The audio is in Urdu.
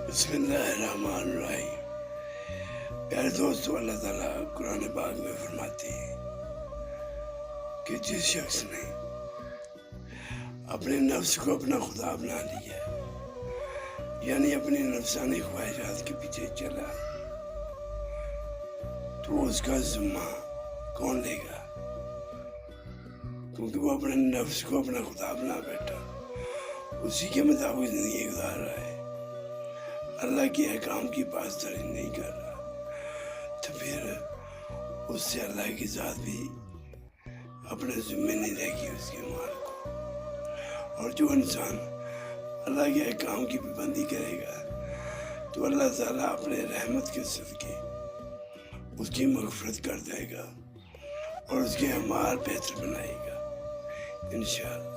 بسم اللہ الرحمن الرحیم۔ پیارے دوستو، اللہ تعالیٰ قرآن پاک میں فرماتے ہیں کہ جس شخص نے اپنے نفس کو اپنا خدا بنا لیا، یعنی اپنی نفسانی خواہشات کے پیچھے چلا، تو اس کا ذمہ کون لے گا؟ کیونکہ وہ اپنے نفس کو اپنا خدا بنا بیٹھا، اسی کے مطابق زندگی گزار رہا ہے، اللہ کے احکام کی پاسداری نہیں کر رہا، تو پھر اس سے اللہ کی ذات بھی اپنے ذمہ نہیں رہے گی اس کے مال کو۔ اور جو انسان اللہ کے احکام کی پابندی کرے گا تو اللہ تعالیٰ اپنے رحمت کے صدقے اس کی مغفرت کر دے گا اور اس کے اعمال بہتر بنائے گا انشاءاللہ۔